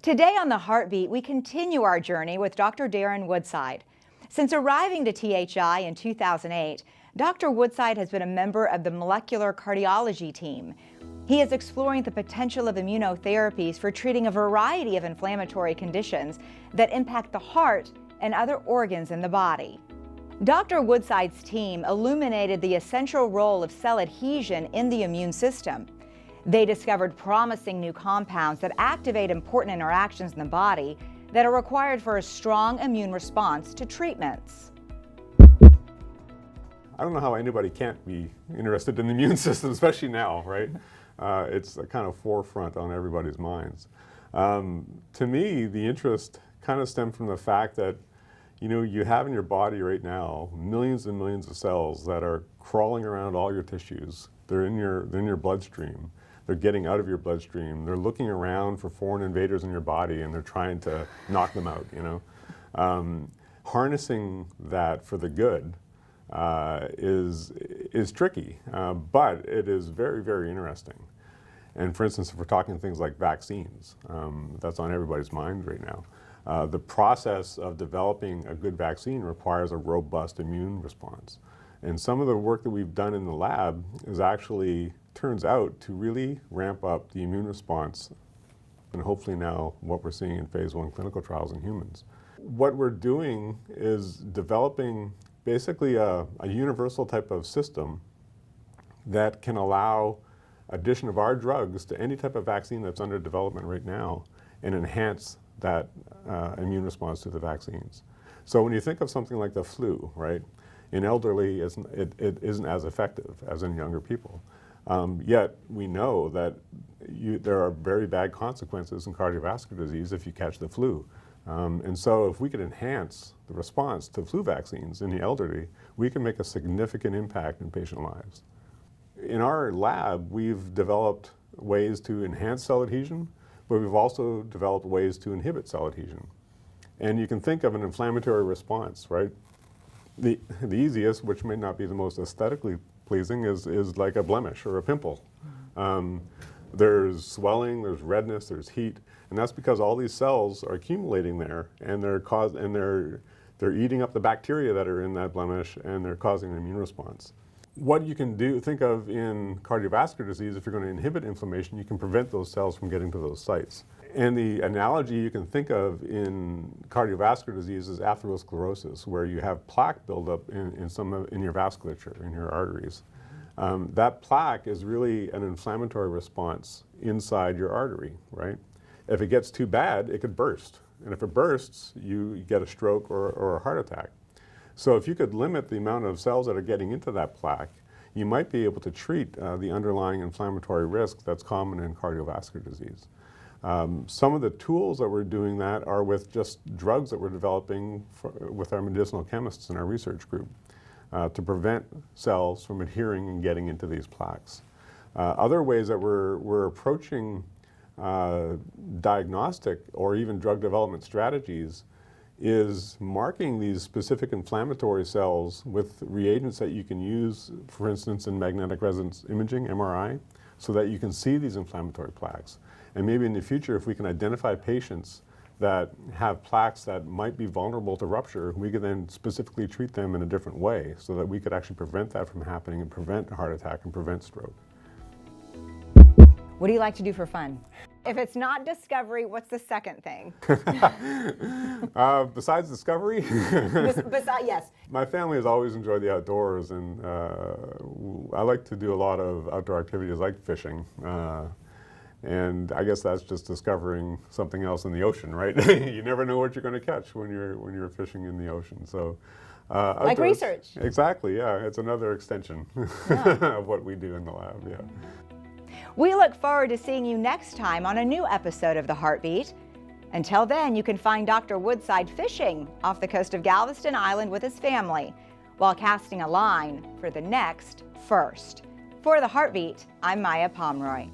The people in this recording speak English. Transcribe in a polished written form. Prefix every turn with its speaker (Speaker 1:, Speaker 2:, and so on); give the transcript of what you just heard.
Speaker 1: Today on The Heartbeat, we continue our journey with Dr. Darren Woodside. Since arriving to THI in 2008, Dr. Woodside has been a member of the molecular cardiology team. He is exploring the potential of immunotherapies for treating a variety of inflammatory conditions that impact the heart and other organs in the body. Dr. Woodside's team illuminated the essential role of cell adhesion in the immune system. They discovered promising new compounds that activate important interactions in the body that are required for a strong immune response to treatments.
Speaker 2: I don't know how anybody can't be interested in the immune system, especially now, right? It's a kind of forefront on everybody's minds. To me, the interest kind of stemmed from the fact that, you have in your body right now millions and millions of cells that are crawling around all your tissues. They're in your bloodstream. They're getting out of your bloodstream. They're looking around for foreign invaders in your body, and they're trying to knock them out. Harnessing that for the good is tricky, but it is very, very interesting. And for instance, if we're talking things like vaccines, that's on everybody's mind right now. The process of developing a good vaccine requires a robust immune response. And some of the work that we've done in the lab is actually turns out to really ramp up the immune response, and hopefully now what we're seeing in phase 1 clinical trials in humans. What we're doing is developing basically a universal type of system that can allow addition of our drugs to any type of vaccine that's under development right now and enhance that immune response to the vaccines. So when you think of something like the flu, right, in elderly it isn't as effective as in younger people. Yet we know that there are very bad consequences in cardiovascular disease if you catch the flu. And so if we could enhance the response to flu vaccines in the elderly, we can make a significant impact in patient lives. In our lab, we've developed ways to enhance cell adhesion, but we've also developed ways to inhibit cell adhesion. And you can think of an inflammatory response, right? The easiest, which may not be the most aesthetically pleasing, is like a blemish or a pimple. There's swelling, there's redness, there's heat, and that's because all these cells are accumulating there, and they're eating up the bacteria that are in that blemish, and they're causing an immune response. What you can think of in cardiovascular disease, if you're going to inhibit inflammation, you can prevent those cells from getting to those sites. And the analogy you can think of in cardiovascular disease is atherosclerosis, where you have plaque buildup in your vasculature, in your arteries. That plaque is really an inflammatory response inside your artery, right? If it gets too bad, it could burst. And if it bursts, you get a stroke or a heart attack. So if you could limit the amount of cells that are getting into that plaque, you might be able to treat the underlying inflammatory risk that's common in cardiovascular disease. Some of the tools that we're doing that are with just drugs that we're developing with our medicinal chemists in our research group to prevent cells from adhering and getting into these plaques. Other ways that we're approaching diagnostic or even drug development strategies is marking these specific inflammatory cells with reagents that you can use, for instance, in magnetic resonance imaging, MRI, so that you can see these inflammatory plaques. And maybe in the future, if we can identify patients that have plaques that might be vulnerable to rupture, we could then specifically treat them in a different way so that we could actually prevent that from happening and prevent a heart attack and prevent stroke.
Speaker 1: What do you like to do for fun? If it's not discovery, what's the second thing?
Speaker 2: Besides discovery?
Speaker 1: Yes.
Speaker 2: My family has always enjoyed the outdoors, and I like to do a lot of outdoor activities like fishing. And I guess that's just discovering something else in the ocean, right? You never know what you're going to catch when you're fishing in the ocean. So,
Speaker 1: like research.
Speaker 2: Exactly, yeah. It's another extension of what we do in the lab, yeah.
Speaker 1: We look forward to seeing you next time on a new episode of The Heartbeat. Until then, you can find Dr. Woodside fishing off the coast of Galveston Island with his family while casting a line for the next first. For The Heartbeat, I'm Maya Pomroy.